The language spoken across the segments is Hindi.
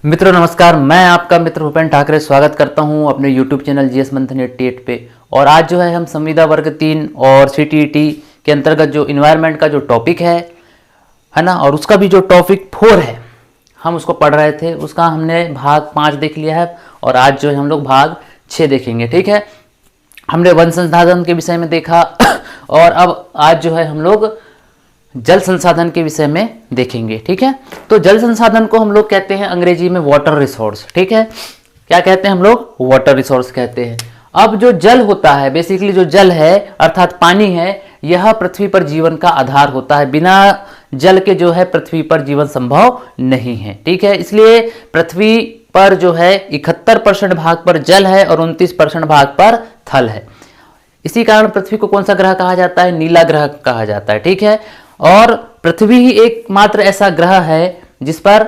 मित्रों नमस्कार, मैं आपका मित्र भूपेन ठाकरे स्वागत करता हूं अपने YouTube चैनल जीएस मंथन 88 पे। और आज जो है हम संविदा वर्ग 3 और सीटीईटी के अंतर्गत जो इन्वायरमेंट का जो टॉपिक है ना, और उसका भी जो टॉपिक 4 है हम उसको पढ़ रहे थे। उसका हमने भाग 5 देख लिया है और आज जो है हम लोग भाग 6 देखेंगे। ठीक है, हमने वन संसाधन के विषय में देखा और अब आज जो है हम लोग जल संसाधन के विषय में देखेंगे। ठीक है, तो जल संसाधन को हम लोग कहते हैं अंग्रेजी में वाटर रिसोर्स। ठीक है, क्या कहते हैं हम लोग? वाटर रिसोर्स कहते हैं। अब जो जल होता है, बेसिकली जो जल है अर्थात पानी है, यह पृथ्वी पर जीवन का आधार होता है। बिना जल के जो है पृथ्वी पर जीवन संभव नहीं है। ठीक है, इसलिए पृथ्वी पर जो है 71% भाग पर जल है और 29% भाग पर थल है। इसी कारण पृथ्वी को कौन सा ग्रह कहा जाता है? नीला ग्रह कहा जाता है। ठीक है, और पृथ्वी ही एकमात्र ऐसा ग्रह है जिस पर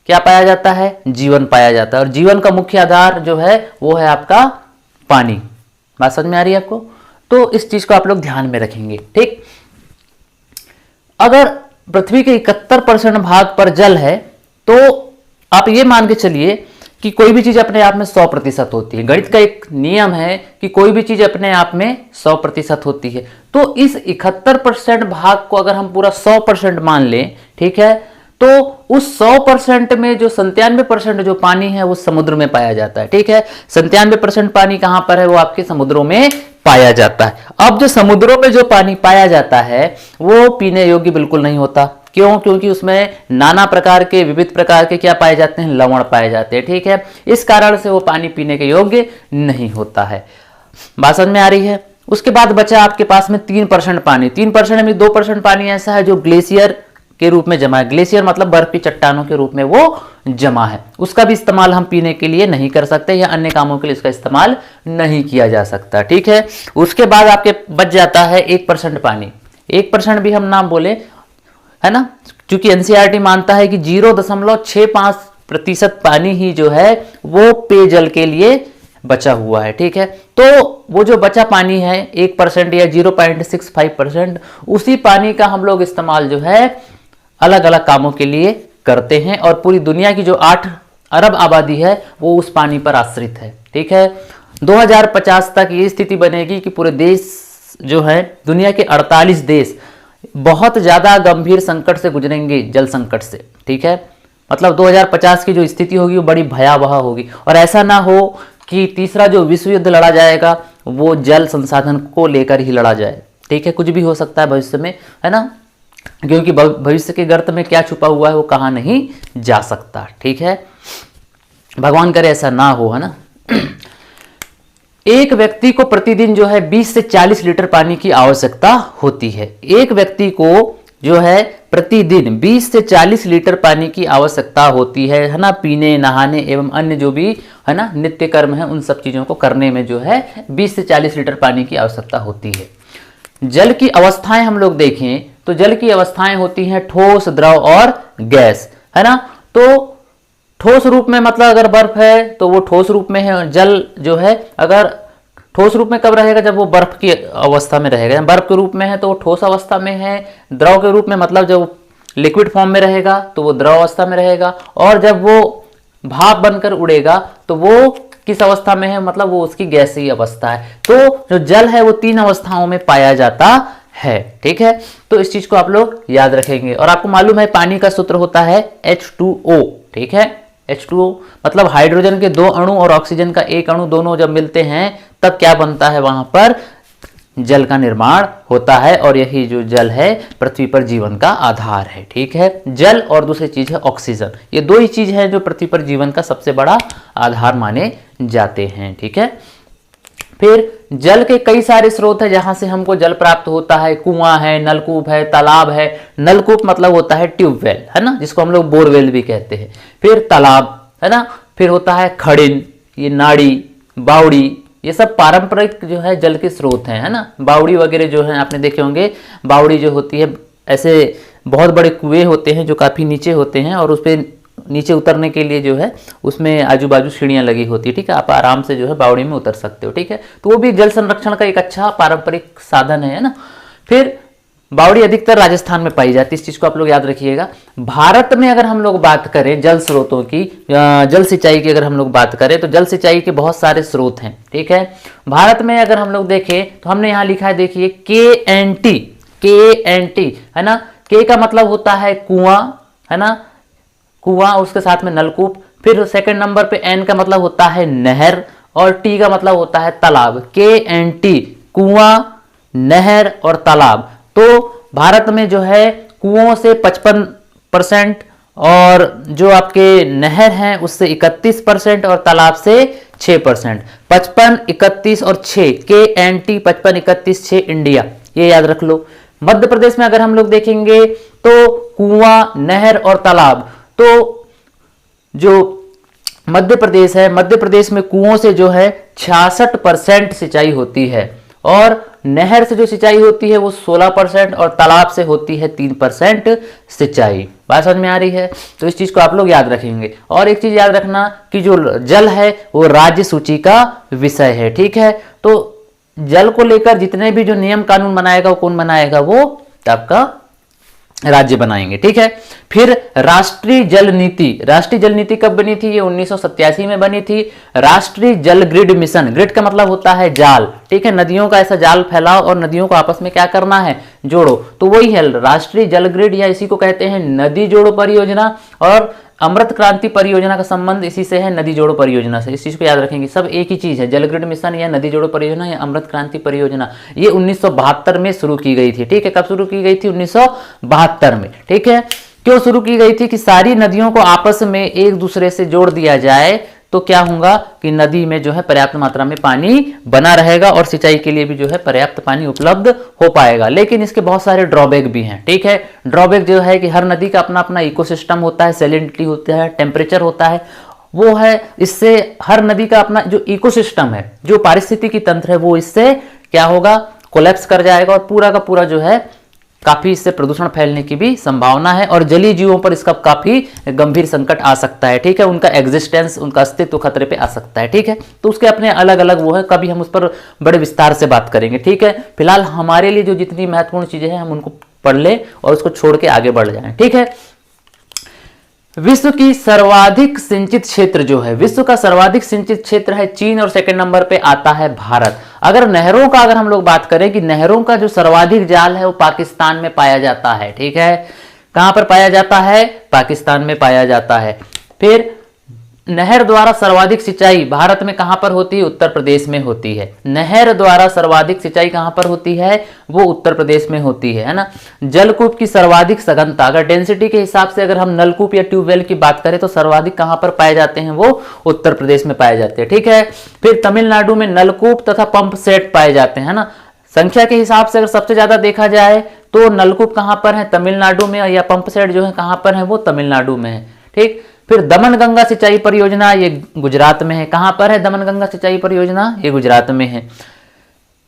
क्या पाया जाता है? जीवन पाया जाता है। और जीवन का मुख्य आधार जो है वो है आपका पानी। बात समझ में आ रही है आपको? तो इस चीज को आप लोग ध्यान में रखेंगे। ठीक, अगर पृथ्वी के 71% भाग पर जल है तो आप ये मान के चलिए कि कोई भी चीज अपने आप में 100% होती है। गणित का एक नियम है कि कोई भी चीज अपने आप में 100% होती है। तो इस 71% भाग को अगर हम पूरा 100% मान लें, ठीक है, तो उस 100% में जो 97% जो पानी है वो समुद्र में पाया जाता है। ठीक है, 97% पानी कहां पर है? वो आपके समुद्रों में पाया जाता है। अब जो समुद्रों में जो पानी पाया जाता है वो पीने योग्य बिल्कुल नहीं होता। क्यों? क्योंकि उसमें नाना प्रकार के विविध प्रकार के क्या पाए जाते हैं? लवण पाए जाते हैं। ठीक है, इस कारण से वो पानी पीने के योग्य नहीं होता है। बात समझ में आ रही है? उसके बाद बचा आपके पास में 3% पानी। 3% में 2% पानी ऐसा है जो ग्लेशियर के रूप में जमा है। ग्लेशियर मतलब बर्फ की चट्टानों के रूप में वो जमा है। उसका भी इस्तेमाल हम पीने के लिए नहीं कर सकते या अन्य कामों के लिए इसका इस्तेमाल नहीं किया जा सकता। ठीक है, उसके बाद आपके बच जाता है 1% पानी। 1% भी हम नाम बोले, है ना, क्योंकि एनसीईआरटी मानता है कि 0.65% पानी ही जो है वो पेयजल के लिए बचा हुआ है। ठीक है, तो वो जो बचा पानी है 1% या 0.65%, उसी पानी का हम लोग इस्तेमाल जो है अलग अलग कामों के लिए करते हैं। और पूरी दुनिया की जो 8 अरब आबादी है वो उस पानी पर आश्रित है। ठीक है, 2050 तक ये स्थिति बनेगी कि पूरे देश जो है, दुनिया के 48 देश बहुत ज्यादा गंभीर संकट से गुजरेंगे, जल संकट से। ठीक है, मतलब 2050 की जो स्थिति होगी वो बड़ी भयावह होगी। और ऐसा ना हो कि तीसरा जो विश्व युद्ध लड़ा जाएगा वो जल संसाधन को लेकर ही लड़ा जाए। ठीक है, कुछ भी हो सकता है भविष्य में, है ना, क्योंकि भविष्य के गर्त में क्या छुपा हुआ है वो कहा नहीं जा सकता। ठीक है, भगवान करे ऐसा ना हो, है ना। एक व्यक्ति को प्रतिदिन जो है 20 से 40 लीटर पानी की आवश्यकता होती है। एक व्यक्ति को जो है प्रतिदिन 20 से 40 लीटर पानी की आवश्यकता होती है ना, पीने, नहाने एवं अन्य जो भी है ना नित्य कर्म है उन सब चीजों को करने में जो है 20 से 40 लीटर पानी की आवश्यकता होती है। जल की अवस्थाएं हम लोग देखें तो जल की अवस्थाएं होती हैं ठोस, द्रव और गैस, है ना। तो ठोस रूप में मतलब अगर बर्फ है तो वो ठोस रूप में है। जल जो है अगर ठोस रूप में कब रहेगा? जब वो बर्फ की अवस्था में रहेगा। बर्फ के रूप में है तो वो ठोस अवस्था में है। द्रव के रूप में मतलब जब लिक्विड फॉर्म में रहेगा तो वो द्रव अवस्था में रहेगा। और जब वो भाप बनकर उड़ेगा तो वो किस अवस्था में है? मतलब वो उसकी गैसीय अवस्था है। तो जो जल है वो 3 अवस्थाओं में पाया जाता है। ठीक है, तो इस चीज को आप लोग याद रखेंगे। और आपको मालूम है पानी का सूत्र होता है H2O। ठीक है, H2O मतलब हाइड्रोजन के 2 अणु और ऑक्सीजन का 1 अणु दोनों जब मिलते हैं तब क्या बनता है? वहां पर जल का निर्माण होता है। और यही जो जल है पृथ्वी पर जीवन का आधार है। ठीक है, जल और दूसरी चीज है ऑक्सीजन। ये 2 ही चीज है जो पृथ्वी पर जीवन का सबसे बड़ा आधार माने जाते हैं। ठीक है, फिर जल के कई सारे स्रोत है जहां से हमको जल प्राप्त होता है। कुआं है, नलकूप है, तालाब है। नलकूप मतलब होता है ट्यूबवेल, है ना, जिसको हम लोग बोरवेल भी कहते हैं। फिर तालाब, है ना, फिर होता है खड़िन, ये नाड़ी, बावड़ी, ये सब पारंपरिक जो है जल के स्रोत हैं, है ना। बावड़ी वगैरह जो है आपने देखे होंगे। बावड़ी जो होती है ऐसे बहुत बड़े कुएं होते हैं जो काफी नीचे होते हैं और उस पर नीचे उतरने के लिए जो है उसमें आजू बाजू सीढ़ियां लगी होती है। ठीक है, आप आराम से जो है बावड़ी में उतर सकते हो। ठीक है, तो वो भी जल संरक्षण का एक अच्छा पारंपरिक साधन है ना। फिर बावड़ी अधिकतर राजस्थान में पाई जाती है, इस चीज को आप लोग याद रखिएगा। भारत में अगर हम लोग बात करें जल स्रोतों की, जल सिंचाई की अगर हम लोग बात करें तो जल सिंचाई के बहुत सारे स्रोत हैं, ठीक है। भारत में अगर हम लोग देखें तो हमने यहां लिखा है, देखिए KNT, KNT है ना। के का मतलब होता है कुआं, है ना, कुआं, उसके साथ में नलकूप। फिर सेकंड नंबर पे N का मतलब होता है नहर, और T का मतलब होता है तालाब। KNT कुआं, नहर और तालाब। तो भारत में जो है कुओं से 55% और जो आपके नहर हैं उससे 31% और तालाब से 6%। 55, 31 और 6, KNT 55, 31, 6 इंडिया, ये याद रख लो। मध्य प्रदेश में अगर हम लोग देखेंगे तो कुआं, नहर और तालाब। तो जो मध्य प्रदेश है, मध्य प्रदेश में कुओं से जो है 66% सिंचाई होती है, और नहर से जो सिंचाई होती है वो 16% और तालाब से होती है 3% सिंचाई। बात समझ में आ रही है? तो इस चीज को आप लोग याद रखेंगे। और एक चीज याद रखना कि जो जल है वो राज्य सूची का विषय है, ठीक है। तो जल को लेकर जितने भी जो नियम कानून बनाएगा वो कौन बनाएगा? वो आपका राज्य बनाएंगे, ठीक है। फिर राष्ट्रीय जल नीति, राष्ट्रीय जल नीति कब बनी थी? ये 1987 में बनी थी। राष्ट्रीय जल ग्रिड मिशन, ग्रिड का मतलब होता है जाल, ठीक है। नदियों का ऐसा जाल फैलाओ और नदियों को आपस में क्या करना है? जोड़ो। तो वही है राष्ट्रीय जल ग्रिड, या इसी को कहते हैं नदी जोड़ो परियोजना। और अमृत क्रांति परियोजना का संबंध इसी से है, नदी जोड़ो परियोजना से। इस चीज को याद रखेंगे, सब एक ही चीज है। जल ग्रिड मिशन या नदी जोड़ो परियोजना या अमृत क्रांति परियोजना, ये 1972 में शुरू की गई थी, ठीक है। कब शुरू की गई थी? 1972 में, ठीक है। क्यों शुरू की गई थी? कि सारी नदियों को आपस में एक दूसरे से जोड़ दिया जाए तो क्या होगा कि नदी में जो है पर्याप्त मात्रा में पानी बना रहेगा और सिंचाई के लिए भी जो है पर्याप्त पानी उपलब्ध हो पाएगा। लेकिन इसके बहुत सारे ड्रॉबैक भी हैं, ठीक है। ड्रॉबैक जो है कि हर नदी का अपना अपना इकोसिस्टम होता है, सैलिनिटी होता है, टेम्परेचर होता है, वो है। इससे हर नदी का अपना जो इकोसिस्टम है, जो पारिस्थितिकी तंत्र है, वो इससे क्या होगा? कोलैप्स कर जाएगा और पूरा का पूरा जो है काफी इससे प्रदूषण फैलने की भी संभावना है, और जलीय जीवों पर इसका काफी गंभीर संकट आ सकता है, ठीक है। उनका एग्जिस्टेंस, उनका अस्तित्व खतरे पे आ सकता है, ठीक है। तो उसके अपने अलग अलग वो है, कभी हम उस पर बड़े विस्तार से बात करेंगे, ठीक है। फिलहाल हमारे लिए जो जितनी महत्वपूर्ण चीजें हैं हम उनको पढ़ ले और उसको छोड़ के आगे बढ़ जाएं, ठीक है। विश्व की सर्वाधिक सिंचित क्षेत्र जो है, विश्व का सर्वाधिक सिंचित क्षेत्र है चीन, और सेकंड नंबर पे आता है भारत। अगर नहरों का अगर हम लोग बात करें कि नहरों का जो सर्वाधिक जाल है वो पाकिस्तान में पाया जाता है, ठीक है। कहां पर पाया जाता है? पाकिस्तान में पाया जाता है। फिर नहर द्वारा सर्वाधिक सिंचाई भारत में कहां पर होती है? उत्तर प्रदेश में होती है। नहर द्वारा सर्वाधिक सिंचाई कहां पर होती है? वो उत्तर प्रदेश में होती है ना। जलकूप की सर्वाधिक सघनता, अगर डेंसिटी के हिसाब से अगर हम नलकूप या ट्यूबवेल की बात करें तो सर्वाधिक कहां पर पाए जाते हैं? वो उत्तर प्रदेश में पाए जाते हैं, ठीक है। फिर तमिलनाडु में नलकूप तथा पंप सेट पाए जाते हैं ना। संख्या के हिसाब से अगर सबसे ज्यादा देखा जाए तो नलकूप कहां पर है? तमिलनाडु में, या पंप सेट जो है कहां पर है? वो तमिलनाडु में है, ठीक। फिर दमन गंगा सिंचाई परियोजना, ये गुजरात में है। कहां पर है दमन गंगा सिंचाई परियोजना? ये गुजरात में है।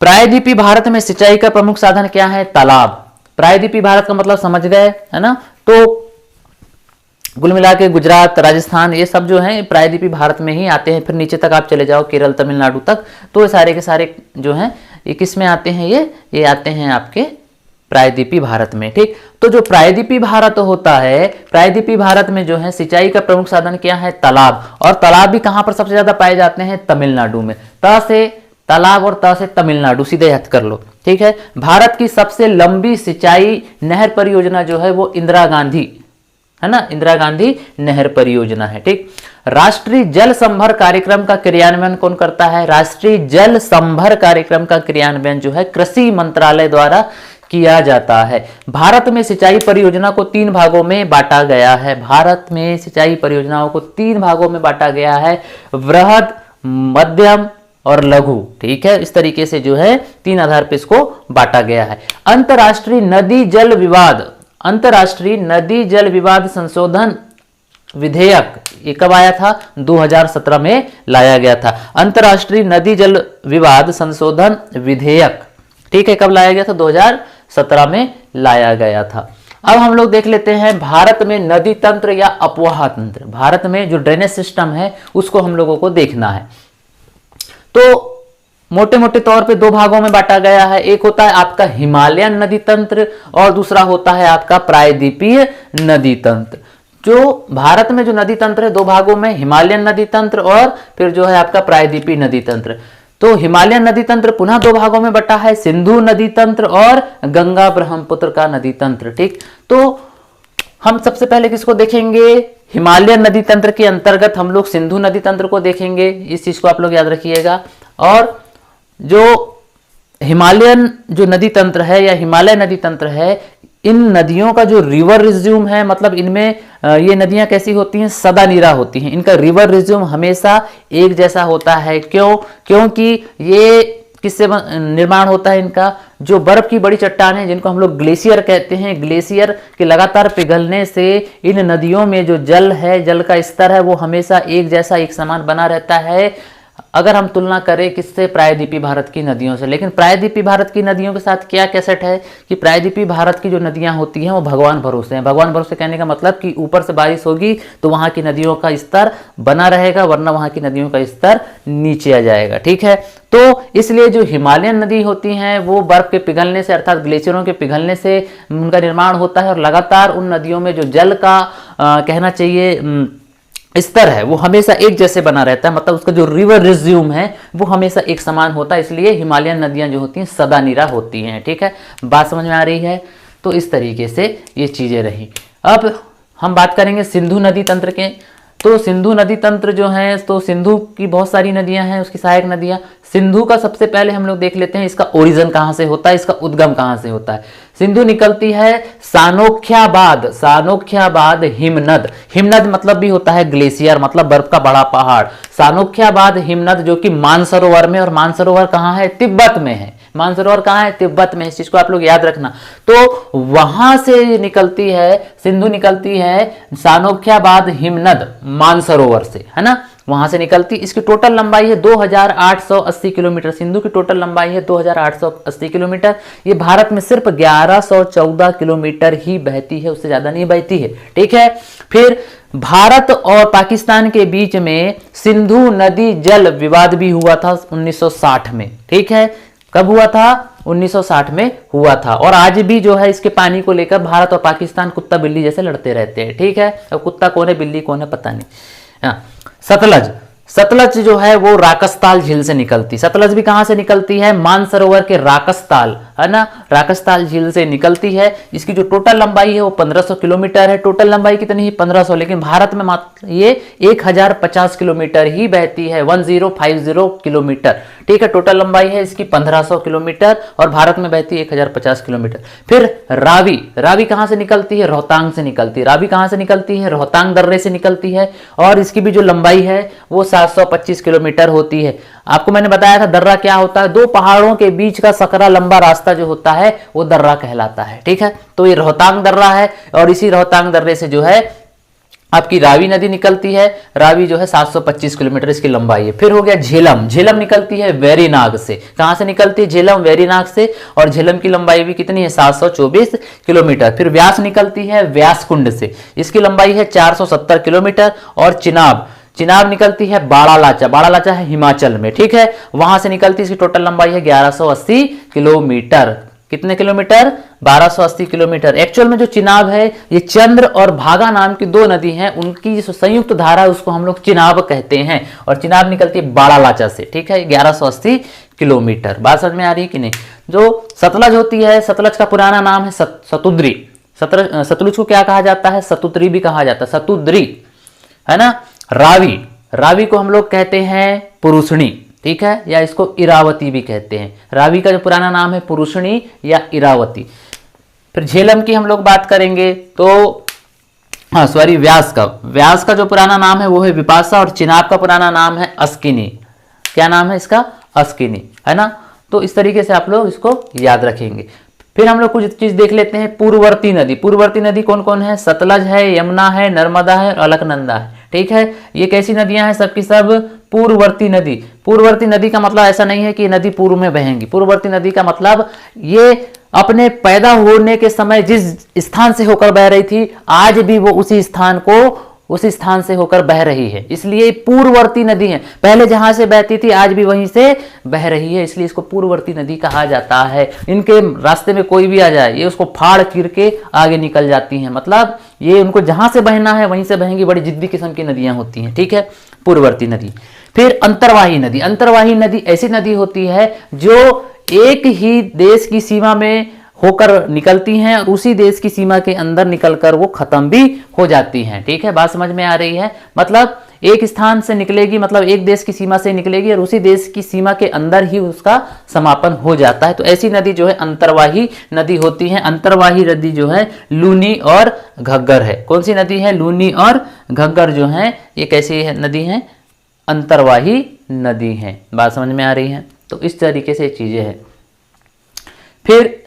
प्रायद्वीपीय भारत में सिंचाई का प्रमुख साधन क्या है? तालाब। प्रायद्वीपीय भारत का मतलब समझ गए, है ना। तो कुल मिला के गुजरात, राजस्थान, ये सब जो है प्रायद्वीपीय भारत में ही आते हैं। फिर नीचे तक आप चले जाओ केरल, तमिलनाडु तक, तो ये सारे के सारे जो हैं ये किस में आते हैं? ये आते हैं आपके प्रायद्वीपीय भारत में, ठीक। तो जो प्रायद्वीपीय भारत होता है, प्रायद्वीपीय भारत में जो है सिंचाई का प्रमुख साधन क्या है? तालाब। और तालाब भी कहां पर सबसे ज्यादा पाए जाते हैं? तमिलनाडु में। त से तालाब और त से तमिलनाडु, सीधे याद कर लो, ठीक है। भारत की सबसे लंबी सिंचाई नहर परियोजना जो है वो इंदिरा गांधी, है ना, इंदिरा गांधी नहर परियोजना है, ठीक। राष्ट्रीय जल संभर कार्यक्रम का क्रियान्वयन कौन करता है? राष्ट्रीय जल संभर कार्यक्रम का क्रियान्वयन जो है कृषि मंत्रालय द्वारा किया जाता है। भारत में सिंचाई परियोजना को 3 भागों में बांटा गया है। भारत में सिंचाई परियोजनाओं को 3 भागों में बांटा गया है, वृहद, मध्यम और लघु, ठीक है। इस तरीके से जो है 3 आधार पर इसको बांटा गया है। अंतरराष्ट्रीय नदी जल विवाद, अंतरराष्ट्रीय नदी जल विवाद संशोधन विधेयक, ये कब आया था? 2017 में लाया गया था। अंतरराष्ट्रीय नदी जल विवाद संशोधन विधेयक, ठीक है, कब लाया गया था? 2017 में लाया गया था। अब हम लोग देख लेते हैं भारत में नदी तंत्र या अपवाह तंत्र। भारत में जो ड्रेनेज सिस्टम है उसको हम लोगों को देखना है। तो मोटे मोटे तौर पे दो भागों में बांटा गया है। एक होता है आपका हिमालयन नदी तंत्र और दूसरा होता है आपका प्रायद्वीपीय नदी तंत्र। जो भारत में जो नदी तंत्र है दो भागों में, हिमालयन नदी तंत्र और फिर जो है आपका प्रायद्वीपीय नदी तंत्र। तो हिमालयन नदी तंत्र पुनः दो भागों में बटा है, सिंधु नदी तंत्र और गंगा ब्रह्मपुत्र का नदी तंत्र। ठीक, तो हम सबसे पहले किसको देखेंगे, हिमालयन नदी तंत्र के अंतर्गत हम लोग सिंधु नदी तंत्र को देखेंगे, इस चीज को आप लोग याद रखिएगा। और जो हिमालयन जो नदी तंत्र है या हिमालय नदी तंत्र है, इन नदियों का जो रिवर रिज्यूम है, मतलब इनमें ये नदियां कैसी होती हैं, सदा नीरा होती हैं। इनका रिवर रिज्यूम हमेशा एक जैसा होता है। क्यों? क्योंकि ये किससे निर्माण होता है इनका, जो बर्फ की बड़ी चट्टानें जिनको हम लोग ग्लेशियर कहते हैं, ग्लेशियर के लगातार पिघलने से इन नदियों में जो जल है, जल का स्तर है, वो हमेशा एक जैसा एक समान बना रहता है। अगर हम तुलना करें किससे, प्रायद्वीपीय भारत की नदियों से। लेकिन प्रायद्वीपीय भारत की नदियों के साथ क्या कैसेट है कि प्रायद्वीपीय भारत की जो नदियां होती हैं वो भगवान भरोसे हैं। भगवान भरोसे कहने का मतलब कि ऊपर से बारिश होगी तो वहां की नदियों का स्तर बना रहेगा, वरना वहां की नदियों का स्तर नीचे आ जाएगा। ठीक है, तो इसलिए जो हिमालयन नदी होती हैं वो बर्फ के पिघलने से, अर्थात ग्लेशियरों के पिघलने से उनका निर्माण होता है और लगातार उन नदियों में जो जल का कहना चाहिए स्तर है वो हमेशा एक जैसे बना रहता है, मतलब उसका जो रिवर रिज्यूम है वो हमेशा एक समान होता है। इसलिए हिमालयन नदियां जो होती हैं सदा नीरा होती हैं। ठीक है, बात समझ में आ रही है? तो इस तरीके से ये चीजें रही। अब हम बात करेंगे सिंधु नदी तंत्र के। तो सिंधु नदी तंत्र जो है, तो सिंधु की बहुत सारी नदियां हैं, उसकी सहायक नदियां। सिंधु का सबसे पहले हम लोग देख लेते हैं इसका ओरिजिन कहां से होता है, इसका उद्गम कहां से होता है। सिंधु निकलती है सानोख्याबाद, सानोख्याबाद हिमनद। हिमनद मतलब भी होता है ग्लेशियर, मतलब बर्फ का बड़ा पहाड़। सानोख्याबाद हिमनद जो कि मानसरोवर में, और मानसरोवर कहां है, तिब्बत में है। मानसरोवर कहां है, तिब्बत में। इस चीज को आप लोग याद रखना। तो वहां से निकलती है सिंधु, निकलती है सानोख्याबाद हिमनद मानसरोवर से, है ना, वहां से निकलती। इसकी टोटल लंबाई है 2880 किलोमीटर। सिंधु की टोटल लंबाई है 2880 किलोमीटर। ये भारत में सिर्फ 1114 किलोमीटर ही बहती है, उससे ज्यादा नहीं बहती है। ठीक है, फिर भारत और पाकिस्तान के बीच में सिंधु नदी जल विवाद भी हुआ था 1960 में। ठीक है, कब हुआ था, 1960 में हुआ था। और आज भी जो है इसके पानी को लेकर भारत और पाकिस्तान कुत्ता बिल्ली जैसे लड़ते रहते हैं। ठीक है, अब कुत्ता कौन है बिल्ली कौन है पता नहीं। हाँ, सतलज, सतलज जो है वो राकसताल झील से निकलती। सतलज भी कहां से निकलती है, मानसरोवर के राकसताल, है ना, राकसताल झील से निकलती है। इसकी जो टोटल लंबाई है वो 1500 किलोमीटर है। टोटल लंबाई कितनी है, 1500, लेकिन भारत में मात्र ये 1050 किलोमीटर ही बहती है, 1050 किलोमीटर। ठीक है, टोटल लंबाई है इसकी 1500 किलोमीटर और भारत में बहती है 1050 किलोमीटर। फिर रावी, रावी कहां से निकलती है, रोहतांग से निकलती है। रावी कहां से निकलती है, रोहतांग दर्रे से निकलती है और इसकी भी जो लंबाई है वो 725 किलोमीटर होती है। आपको मैंने बताया था दर्रा क्या होता है, दो पहाड़ों के बीच का सकरा लंबा रास्ता जो होता है वो दर्रा कहलाता है। ठीक है, तो ये रोहतांग दर्रा है और इसी रोहतांग दर्रे से जो है आपकी रावी नदी निकलती है। रावी जो है 725 किलोमीटर इसकी लंबाई है। फिर हो गया झेलम, झेलम निकलती है वेरीनाग से। कहां से निकलती है, झेलम वेरीनाग से, और झेलम की लंबाई भी कितनी है, 724 किलोमीटर। फिर व्यास निकलती है व्यासकुंड से, इसकी लंबाई है 470 किलोमीटर। और चिनाब, चिनाब निकलती है बाड़ालाचा, बाड़ालाचा है हिमाचल में। ठीक है, वहां से निकलती है, इसकी टोटल लंबाई है 1180 किलोमीटर। कितने किलोमीटर, 1280 किलोमीटर। एक्चुअल में जो चिनाब है ये चंद्र और भागा नाम की दो नदी हैं, उनकी जो संयुक्त धारा है उसको हम लोग चिनाब कहते हैं और चिनाब निकलती है बाड़ालाचा से। ठीक है, 1180 किलोमीटर। बात समझ में आ रही है कि नहीं। जो सतलज होती है, सतलज का पुराना नाम है सतुद्री। सतलुज को क्या कहा जाता है, सतुद्री भी कहा जाता है, सतुद्री, है ना। रावी, रावी को हम लोग कहते हैं पुरुषणी। ठीक है, या इसको इरावती भी कहते हैं। रावी का जो पुराना नाम है पुरुषणी या इरावती। फिर झेलम की हम लोग बात करेंगे तो हाँ सॉरी, व्यास का, व्यास का जो पुराना नाम है वो है विपाशा और चिनाब का पुराना नाम है अस्किनी। क्या नाम है इसका, अस्किनी, है ना। तो इस तरीके से आप लोग इसको याद रखेंगे। फिर हम लोग कुछ चीज देख लेते हैं, पूर्ववर्ती नदी। पूर्ववर्ती नदी कौन कौन है, सतलज है, यमुना है, नर्मदा है और अलकनंदा है। ठीक है, ये कैसी नदियां हैं, सबकी सब पूर्ववर्ती नदी। पूर्ववर्ती नदी का मतलब ऐसा नहीं है कि नदी पूर्व में बहेंगी। पूर्ववर्ती नदी का मतलब ये अपने पैदा होने के समय जिस स्थान से होकर बह रही थी आज भी वो उसी स्थान को उस स्थान से होकर बह रही है, इसलिए पूर्ववर्ती नदी है। पहले जहां से बहती थी आज भी वहीं से बह रही है, इसलिए इसको पूर्ववर्ती नदी कहा जाता है। इनके रास्ते में कोई भी आ जाए ये उसको फाड़ चीर के आगे निकल जाती हैं, मतलब ये उनको जहां से बहना है वहीं से बहेंगी। बड़ी जिद्दी किस्म की नदियां होती हैं, ठीक है, पूर्ववर्ती नदी। फिर अंतर्वाही नदी। अंतर्वाही नदी ऐसी नदी होती है जो एक ही देश की सीमा में होकर निकलती हैं और उसी देश की सीमा के अंदर निकलकर वो खत्म भी हो जाती हैं, ठीक है, बात समझ में आ रही है। मतलब एक स्थान से निकलेगी, मतलब एक देश की सीमा से निकलेगी और उसी देश की सीमा के अंदर ही उसका समापन हो जाता है। तो ऐसी नदी जो है अंतर्वाही नदी होती है। अंतर्वाही नदी जो है लूनी और घग्गर है। कौन सी नदी है? लूनी और घग्गर जो है ये कैसी नदी है? अंतर्वाही नदी है। बात समझ में आ रही है। तो इस तरीके से चीजें हैं। फिर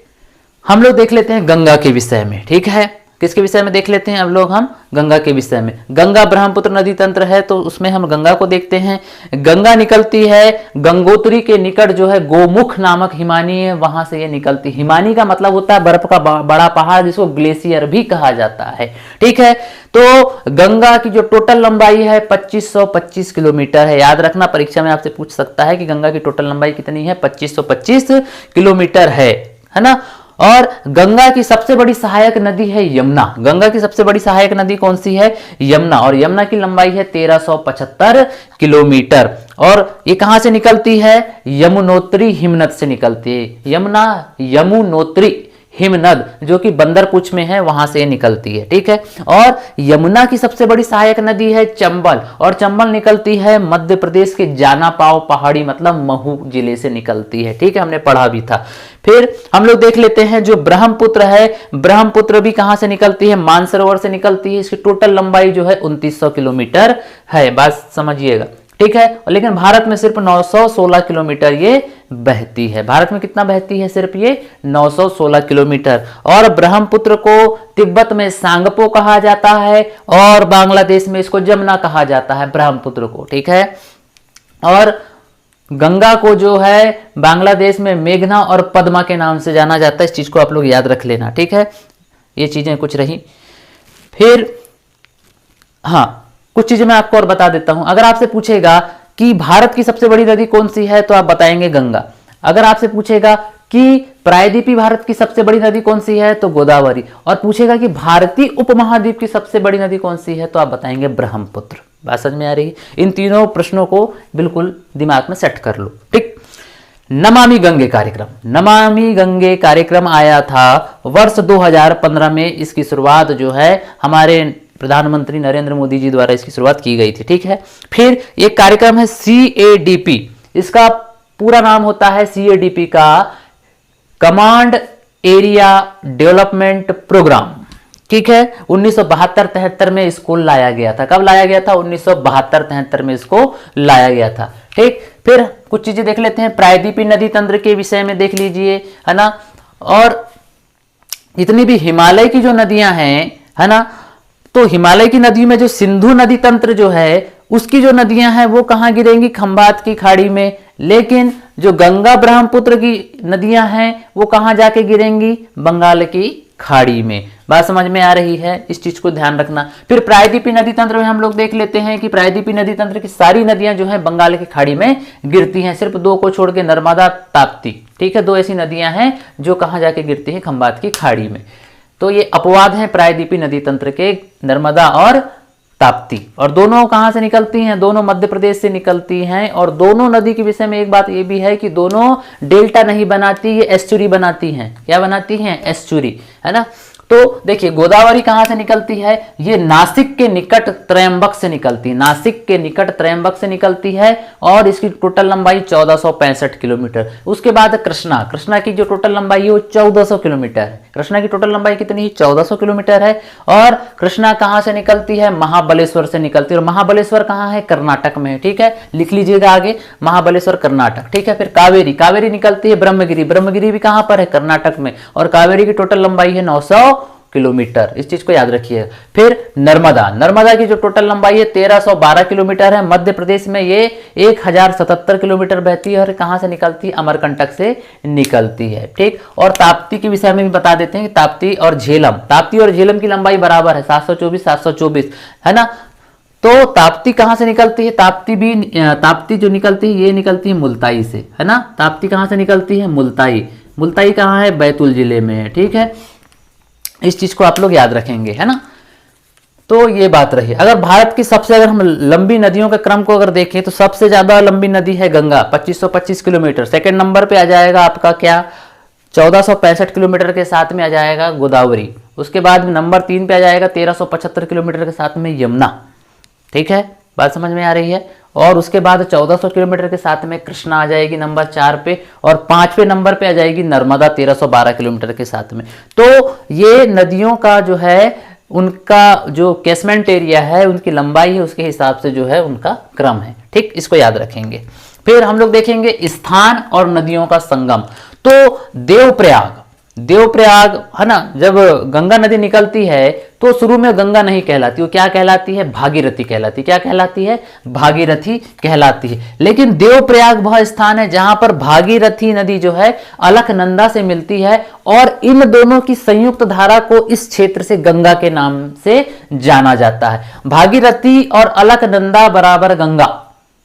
हम लोग देख लेते हैं गंगा के विषय में, ठीक है। किसके विषय में देख लेते हैं अब लोग हम? गंगा के विषय में। गंगा ब्रह्मपुत्र नदी तंत्र है तो उसमें हम गंगा को देखते हैं। गंगा निकलती है गंगोत्री के निकट जो है गोमुख नामक हिमानी है, वहां से ये निकलती। हिमानी का मतलब होता है बर्फ का बड़ा पहाड़, जिसको ग्लेशियर भी कहा जाता है, ठीक है। तो गंगा की जो टोटल लंबाई है 2525 किलोमीटर है। याद रखना, परीक्षा में आपसे पूछ सकता है कि गंगा की टोटल लंबाई कितनी है? 2525 किलोमीटर है ना। और गंगा की सबसे बड़ी सहायक नदी है यमुना। गंगा की सबसे बड़ी सहायक नदी कौन सी है? यमुना। और यमुना की लंबाई है 1375 किलोमीटर। और ये कहां से निकलती है? यमुनोत्री हिमनद से निकलती है। यमुना यमुनोत्री हिमनद जो कि बंदरपुच में है, वहां से निकलती है, ठीक है। और यमुना की सबसे बड़ी सहायक नदी है चंबल, और चंबल निकलती है मध्य प्रदेश के जानापाव पहाड़ी, मतलब महू जिले से निकलती है, ठीक है, हमने पढ़ा भी था। फिर हम लोग देख लेते हैं जो ब्रह्मपुत्र है। ब्रह्मपुत्र भी कहां से निकलती है? मानसरोवर से निकलती है। इसकी टोटल लंबाई जो है 2900 किलोमीटर है, बात समझिएगा, ठीक है। लेकिन भारत में सिर्फ 916 किलोमीटर ये बहती है। भारत में कितना बहती है? सिर्फ ये 916 किलोमीटर। और ब्रह्मपुत्र को तिब्बत में सांगपो कहा जाता है और बांग्लादेश में इसको जमुना कहा जाता है, ब्रह्मपुत्र को, ठीक है। और गंगा को जो है बांग्लादेश में मेघना और पद्मा के नाम से जाना जाता है। इस चीज को आप लोग याद रख लेना, ठीक है। ये चीजें कुछ रही। फिर हाँ, कुछ चीजें मैं आपको और बता देता हूं। अगर आपसे पूछेगा कि भारत की सबसे बड़ी नदी कौन सी है तो आप बताएंगे गंगा। अगर आपसे पूछेगा कि प्रायद्वीपी भारत की सबसे बड़ी नदी कौन सी है तो गोदावरी। और पूछेगा कि भारतीय उपमहाद्वीप की सबसे बड़ी नदी कौन सी है तो आप बताएंगे ब्रह्मपुत्र। बात समझ में आ रही है? इन तीनों प्रश्नों को बिल्कुल दिमाग में सेट कर लो, ठीक। नमामि गंगे कार्यक्रम। नमामि गंगे कार्यक्रम आया था वर्ष 2015 में। इसकी शुरुआत जो है हमारे प्रधानमंत्री नरेंद्र मोदी जी द्वारा इसकी शुरुआत की गई थी, ठीक है। फिर एक कार्यक्रम है CADP। इसका पूरा नाम होता है CADP का कमांड एरिया डेवलपमेंट प्रोग्राम, ठीक है। 1972-73 में इसको लाया गया था। कब लाया गया था? 1972-73 में इसको लाया गया था, ठीक। फिर कुछ चीजें देख लेते हैं प्रायद्वीपीय नदी तंत्र के विषय में, देख लीजिए, है ना। और जितनी भी हिमालय की जो नदियां हैं, है ना, तो हिमालय की नदी में जो सिंधु नदी तंत्र जो है उसकी जो नदियां हैं वो कहां गिरेंगी? खंबात की खाड़ी में। लेकिन जो गंगा ब्रह्मपुत्र की नदियां हैं वो कहां जाके गिरेंगी? बंगाल की खाड़ी में। बात समझ में आ रही है? इस चीज को ध्यान रखना। फिर प्रायद्वीपीय नदी तंत्र में हम लोग देख लेते हैं कि प्रायद्वीपीय नदी तंत्र की सारी नदियां जो है बंगाल की खाड़ी में गिरती हैं, सिर्फ दो को छोड़ के, नर्मदा, ताप्ती, ठीक है। दो ऐसी नदियां हैं जो कहां जाके गिरती हैं? खंबात की खाड़ी में। तो ये अपवाद हैं प्रायद्वीपीय नदी तंत्र के, नर्मदा और ताप्ती। और दोनों कहां से निकलती हैं? दोनों मध्य प्रदेश से निकलती हैं। और दोनों नदी के विषय में एक बात ये भी है कि दोनों डेल्टा नहीं बनाती, ये एस्चुरी बनाती हैं। क्या बनाती हैं? एस्चुरी, है ना। तो देखिए गोदावरी कहां से निकलती है? ये नासिक के निकट त्रयंबक से निकलती है। नासिक के निकट त्रयंबक से निकलती है और इसकी टोटल लंबाई 1465 किलोमीटर। उसके बाद कृष्णा। कृष्णा की जो टोटल लंबाई है वो 1400 किलोमीटर है। कृष्णा की टोटल लंबाई कितनी है? 1400 किलोमीटर है। और कृष्णा कहां से निकलती है? महाबलेश्वर से निकलती है। और महाबलेश्वर कहां है? कर्नाटक में है, ठीक है, लिख लीजिएगा आगे, महाबलेश्वर कर्नाटक, ठीक है। फिर कावेरी। कावेरी निकलती है ब्रह्मगिरी। ब्रह्मगिरी भी कहां पर है? कर्नाटक में। और कावेरी की टोटल लंबाई है 900 किलोमीटर। इस चीज को याद रखिए। फिर नर्मदा। नर्मदा की जो टोटल लंबाई है 1312 किलोमीटर है। मध्य प्रदेश में ये 1077 किलोमीटर बहती है। और कहां से निकलती है? अमरकंटक से निकलती है, ठीक। और ताप्ती के विषय में भी बता देते हैं कि ताप्ती और झेलम, ताप्ती और झेलम की लंबाई बराबर है, 724 724, है ना। तो ताप्ती कहाँ से निकलती है? ताप्ती जो निकलती है ये निकलती है मुल्ताई से, है ना। ताप्ती कहाँ से निकलती है? मुल्ताई। मुल्ताई कहाँ है? बैतूल जिले में है, ठीक है। इस चीज को आप लोग याद रखेंगे, है ना। तो ये बात रही। अगर भारत की सबसे, अगर हम लंबी नदियों के क्रम को अगर देखें तो सबसे ज्यादा लंबी नदी है गंगा, 2525 किलोमीटर। सेकंड नंबर पे आ जाएगा आपका क्या? 1465 किलोमीटर के साथ में आ जाएगा गोदावरी। उसके बाद नंबर 3 पे आ जाएगा 1375 किलोमीटर के साथ में यमुना, ठीक है, बात समझ में आ रही है। और उसके बाद 1400 किलोमीटर के साथ में कृष्णा आ जाएगी नंबर 4 पे, और 5वें नंबर पे आ जाएगी नर्मदा 1312 किलोमीटर के साथ में। तो ये नदियों का जो है उनका जो कैचमेंट एरिया है, उनकी लंबाई है, उसके हिसाब से जो है उनका क्रम है, ठीक, इसको याद रखेंगे। फिर हम लोग देखेंगे स्थान और नदियों का संगम। तो देवप्रयाग है ना, जब गंगा नदी निकलती है तो शुरू में गंगा नहीं कहलाती, वो क्या कहलाती है? भागीरथी कहलाती। क्या कहलाती है? भागीरथी कहलाती है। लेकिन देवप्रयाग वह स्थान है जहां पर भागीरथी नदी जो है अलकनंदा से मिलती है, और इन दोनों की संयुक्त धारा को इस क्षेत्र से गंगा के नाम से जाना जाता है। भागीरथी और अलकनंदा बराबर गंगा,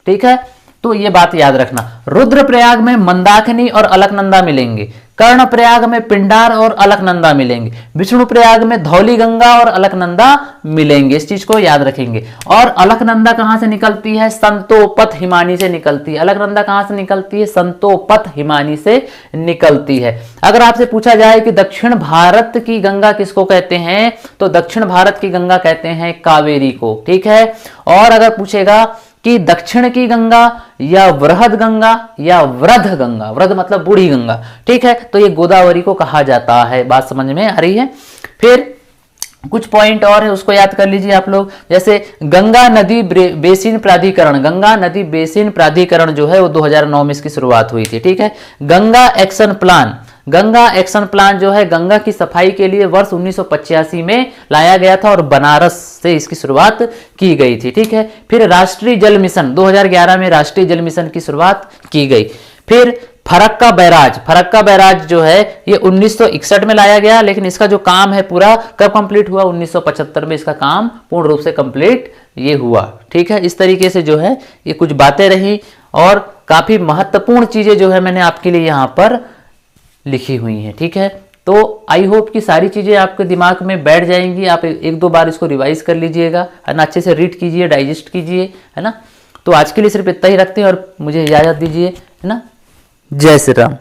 ठीक है। तो ये बात याद रखना। रुद्रप्रयाग में मंदाकिनी और अलकनंदा मिलेंगे, कर्णप्रयाग में पिंडार और अलकनंदा मिलेंगे, विष्णुप्रयाग में धौली गंगा और अलकनंदा मिलेंगे। इस चीज को याद रखेंगे। और अलकनंदा कहां से निकलती है? संतोपथ हिमानी से निकलती है। अलकनंदा कहां से निकलती है? संतोपथ हिमानी से निकलती है। अगर आपसे पूछा जाए कि दक्षिण भारत की गंगा किसको कहते हैं, तो दक्षिण भारत की गंगा कहते हैं कावेरी को, ठीक है। और अगर पूछेगा कि दक्षिण की गंगा या वृहद गंगा या वृद्ध गंगा, वृद्ध मतलब बूढ़ी गंगा, ठीक है, तो ये गोदावरी को कहा जाता है। बात समझ में आ रही है। फिर कुछ पॉइंट और है, उसको याद कर लीजिए आप लोग। जैसे गंगा नदी बेसिन प्राधिकरण, गंगा नदी बेसिन प्राधिकरण जो है वो 2009 में इसकी शुरुआत हुई थी, ठीक है। गंगा एक्शन प्लान जो है गंगा की सफाई के लिए वर्ष 1985 में लाया गया था, और बनारस से इसकी शुरुआत की गई थी, ठीक है। फिर राष्ट्रीय जल मिशन 2011 में राष्ट्रीय जल मिशन की शुरुआत की गई। फिर फरक्का बैराज जो है ये 1961 में लाया गया, लेकिन इसका जो काम है पूरा कब कंप्लीट हुआ? 1975 में इसका काम पूर्ण रूप से कंप्लीट ये हुआ, ठीक है। इस तरीके से जो है ये कुछ बातें रही, और काफी महत्वपूर्ण चीजें जो है मैंने आपके लिए यहाँ पर लिखी हुई हैं, ठीक है। तो आई होप कि सारी चीजें आपके दिमाग में बैठ जाएंगी। आप एक दो बार इसको रिवाइज कर लीजिएगा, है ना, अच्छे से रीड कीजिए, डाइजेस्ट कीजिए, है ना। तो आज के लिए सिर्फ इतना ही रखते हैं, और मुझे इजाजत दीजिए, है ना। जय श्री राम।